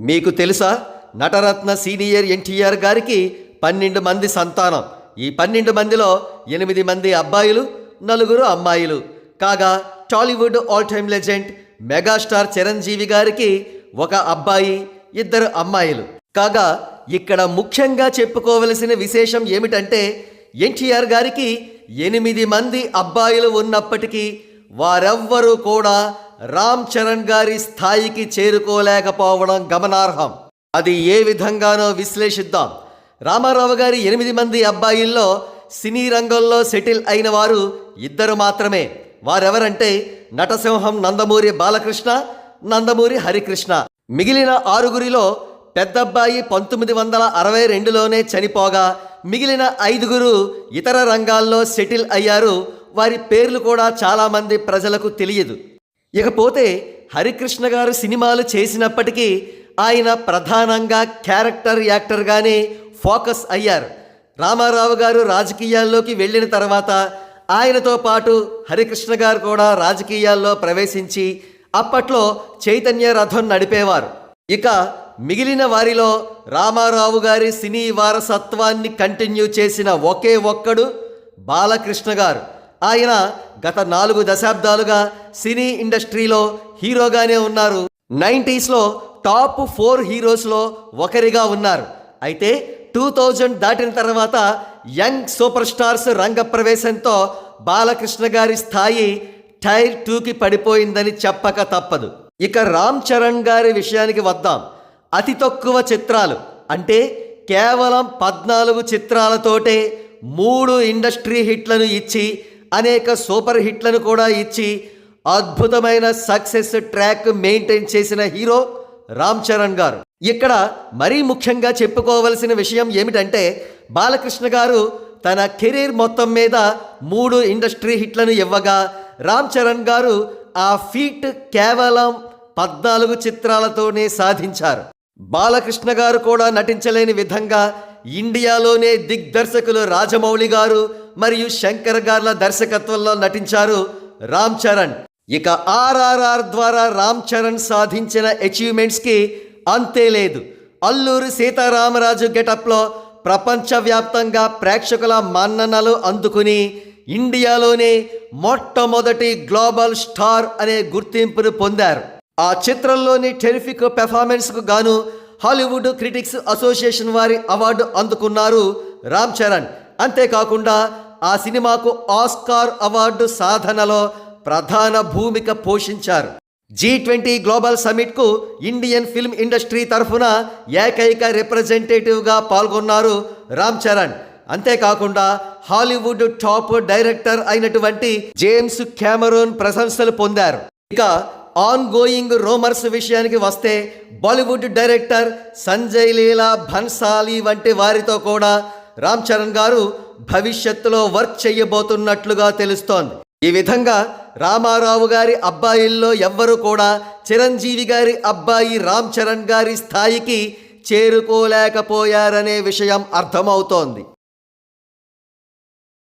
మీకు తెలుసా, నటరత్న సీనియర్ ఎన్టీఆర్ గారికి 12 మంది సంతానం. ఈ 12 మందిలో 8 మంది అబ్బాయిలు, 4 అమ్మాయిలు. కాగా Tollywood all time legend megastar Chiranjeevi గారికి 1 అబ్బాయి, 2 అమ్మాయిలు. కాగా ఇక్కడ ముఖ్యంగా చెప్పుకోవలసిన విశేషం ఏమిటంటే, ఎన్టీఆర్ గారికి 8 మంది అబ్బాయిలు ఉన్నప్పటికీ వారెవ్వరూ కూడా రామ్ చరణ్ గారి స్థాయికి చేరుకోలేకపోవడం గమనార్హం. అది ఏ విధంగానో విశ్లేషిద్దాం. రామారావు గారి 8 మంది అబ్బాయిల్లో సినీ రంగంలో సెటిల్ అయిన వారు 2 మాత్రమే. వారెవరంటే నటసింహం నందమూరి బాలకృష్ణ, నందమూరి హరికృష్ణ. మిగిలిన 6గురిలో పెద్దబ్బాయి 1962లోనే చనిపోగా మిగిలిన 5గురు ఇతర రంగాల్లో సెటిల్ అయ్యారు. వారి పేర్లు కూడా చాలామంది ప్రజలకు తెలియదు. ఇకపోతే హరికృష్ణ గారు సినిమాలు చేసినప్పటికీ ఆయన ప్రధానంగా క్యారెక్టర్ యాక్టర్గానే ఫోకస్ అయ్యారు. రామారావు గారు రాజకీయాల్లోకి వెళ్ళిన తర్వాత ఆయనతో పాటు హరికృష్ణ గారు కూడా రాజకీయాల్లో ప్రవేశించి అప్పట్లో చైతన్య రథం నడిపేవారు. ఇక మిగిలిన వారిలో రామారావు గారి సినీ వారసత్వాన్ని కంటిన్యూ చేసిన ఒకే ఒక్కడు బాలకృష్ణ గారు. ఆయన గత 4 దశాబ్దాలుగా సినీ ఇండస్ట్రీలో హీరోగానే ఉన్నారు. 90స్లో టాప్ 4 హీరోస్లో ఒకరిగా ఉన్నారు. అయితే 2000 దాటిన తర్వాత యంగ్ సూపర్ స్టార్స్ రంగప్రవేశంతో బాలకృష్ణ గారి స్థాయి టైర్ 2కి పడిపోయిందని చెప్పక తప్పదు. ఇక రామ్ చరణ్ గారి విషయానికి వద్దాం. అతి తక్కువ చిత్రాలు అంటే కేవలం 14 చిత్రాలతోటే 3 ఇండస్ట్రీ హిట్లను ఇచ్చి అనేక సూపర్ హిట్లను కూడా ఇచ్చి అద్భుతమైన సక్సెస్ ట్రాక్ మెయింటైన్ చేసిన హీరో రామ్ చరణ్ గారు. ఇక్కడ మరీ ముఖ్యంగా చెప్పుకోవలసిన విషయం ఏమిటంటే, బాలకృష్ణ గారు తన కెరీర్ మొత్తం మీద 3 ఇండస్ట్రీ హిట్లను ఇవ్వగా రామ్ చరణ్ గారు ఆ ఫీట్ కేవలం 14 చిత్రాలతోనే సాధించారు. బాలకృష్ణ గారు కూడా నటించలేని విధంగా ఇండియాలోనే దిగ్దర్శకులు రాజమౌళి గారు మరియు శంకర్ గార్ల దర్శకత్వంలో నటించారు రామ్ చరణ్. ఇక RRR ద్వారా రామ్ చరణ్ సాధించిన అచీవ్మెంట్స్కి అంతే లేదు. అల్లూరి సీతారామరాజు గెటప్లో ప్రపంచవ్యాప్తంగా ప్రేక్షకుల మన్ననలు అందుకుని ఇండియాలోనే మొట్టమొదటి గ్లోబల్ స్టార్ అనే గుర్తింపును పొందారు. ఆ చిత్రంలోని టెరిఫిక్ పెర్ఫార్మెన్స్కు గాను హాలీవుడ్ క్రిటిక్స్ అసోసియేషన్ వారి అవార్డు అందుకున్నారు రామ్ చరణ్. అంతేకాకుండా ఆ సినిమాకు ఆస్కార్ అవార్డు సాధనలో ప్రధాన భూమిక పోషించారు. G20 గ్లోబల్ సమిట్కు ఇండియన్ ఫిల్మ్ ఇండస్ట్రీ తరఫున ఏకైక రిప్రజెంటేటివ్గా పాల్గొన్నారు రామ్ చరణ్. అంతేకాకుండా హాలీవుడ్ టాప్ డైరెక్టర్ అయినటువంటి జేమ్స్ కెమెరూన్ ప్రశంసలు పొందారు. ఇక ఆన్ గోయింగ్ రూమర్స్ విషయానికి వస్తే బాలీవుడ్ డైరెక్టర్ సంజయ్ లీలా భన్సాలీ వంటి వారితో కూడా రామ్ చరణ్ గారు భవిష్యత్తులో వర్క్ చేయబోతున్నట్లుగా తెలుస్తోంది. ఈ విధంగా రామారావు గారి అబ్బాయిల్లో ఎవ్వరూ కూడా చిరంజీవి గారి అబ్బాయి రామ్ చరణ్ గారి స్థాయికి చేరుకోలేకపోయారనే విషయం అర్థమవుతోంది.